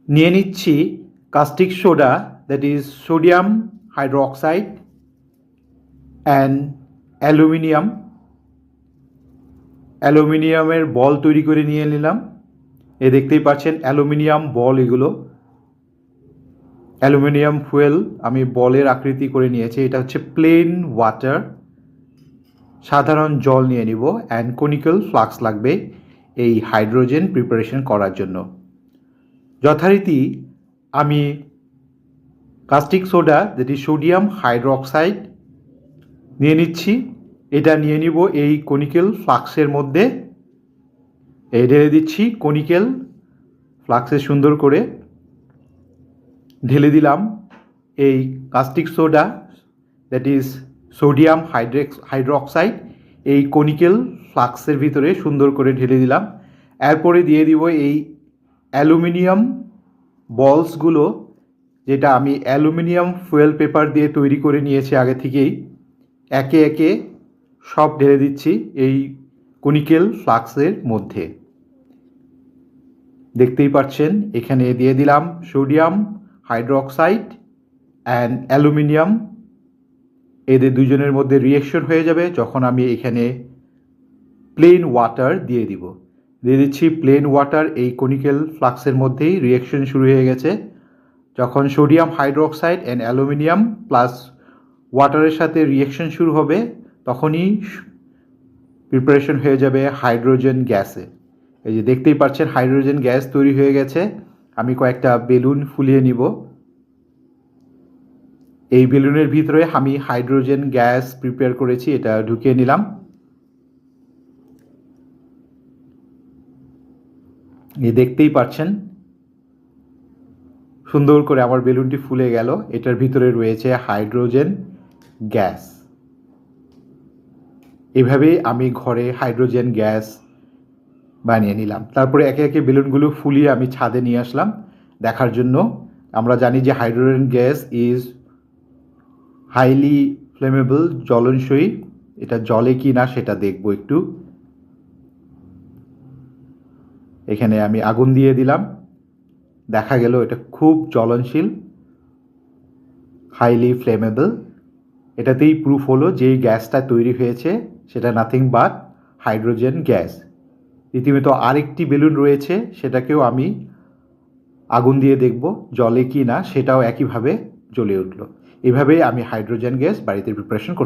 নিয়ে নিচ্ছি caustic soda, that is sodium hydroxide and অ্যালুমিনিয়ামের বল তৈরি করে নিয়ে নিলাম। দেখতেই পাচ্ছেন অ্যালুমিনিয়াম বল, এগুলো অ্যালুমিনিয়াম ফুয়েল আমি বলের আকৃতি করে নিয়েছি। এটা হচ্ছে প্লেন ওয়াটার, সাধারণ জল নিয়ে নিব, অ্যান্ড কনিক্যাল ফ্লাক্স লাগবে এই হাইড্রোজেন প্রিপারেশন করার জন্য। যথারীতি আমি কাস্টিক সোডা, যেটি সোডিয়াম হাইড্রোক্সাইড নিয়ে নিচ্ছি। এটা নিয়ে নিব এই কনিক্যাল ফ্লাক্সের মধ্যে, ঢেলে দিচ্ছি। কনিক্যাল ফ্লাক্সে সুন্দর করে ঢেলে দিলাম এই caustic soda, that is sodium hydroxide, এই কনিক্যাল ফ্লাক্সের ভিতরে সুন্দর করে ঢেলে দিলাম। এরপরে দিয়ে দিব এই অ্যালুমিনিয়াম বলসগুলো, যেটা আমি অ্যালুমিনিয়াম ফুয়েল পেপার দিয়ে তৈরি করে নিয়েছি আগে থেকেই। একে একে সব ঢেলে দিচ্ছি এই কনিক্যাল ফ্লাক্সের মধ্যে। দেখতেই পাচ্ছেন এখানে দিয়ে দিলাম সোডিয়াম হাইড্রোক্সাইড অ্যান্ড অ্যালুমিনিয়াম। এদের দুজনের মধ্যে রিঅ্যাকশন হয়ে যাবে যখন আমি এখানে প্লেন ওয়াটার দিয়ে দিচ্ছি প্লেন ওয়াটার। এই কনিক্যাল ফ্লাক্সের মধ্যেই রিঅ্যাকশন শুরু হয়ে গেছে। যখন sodium hydroxide and aluminium plus ওয়াটারের সাথে রিঅ্যাকশন শুরু হবে, তখনই প্রিপারেশন হয়ে যাবে হাইড্রোজেন গ্যাসে। এই যে দেখতেই পাচ্ছেন হাইড্রোজেন গ্যাস তৈরি হয়ে গেছে। আমি কয়েকটা বেলুন ফুলিয়ে নিব। এই বেলুনের ভিতরে আমি হাইড্রোজেন গ্যাস প্রিপেয়ার করেছি, এটা ঢুকিয়ে নিলাম। দেখতেই পাচ্ছেন সুন্দর করে আমার বেলুনটি ফুলে গেল। এটার ভিতরে রয়েছে হাইড্রোজেন গ্যাস। এভাবেই আমি ঘরে হাইড্রোজেন গ্যাস বানিয়ে নিলাম। তারপরে একে একে বেলুনগুলো ফুলিয়ে আমি ছাদে নিয়ে আসলাম দেখার জন্য। আমরা জানি যে hydrogen gas is highly flammable, জ্বলনশীল। এটা জ্বলে কি না সেটা দেখব একটু। এখানে আমি আগুন দিয়ে দিলাম, দেখা গেল এটা খুব জ্বলনশীল, হাইলি ফ্লেমেবল। এটাতেই প্রুফ হলো যে গ্যাসটা তৈরি হয়েছে সেটা নাথিং বাট হাইড্রোজেন গ্যাস। রীতিমতো আরেকটি বেলুন রয়েছে, সেটাকেও আমি আগুন দিয়ে দেখব জ্বলে কি না, সেটাও একইভাবে জ্বলে উঠল। এভাবেই আমি হাইড্রোজেন গ্যাস বাড়িতে প্রিপারেশন করতে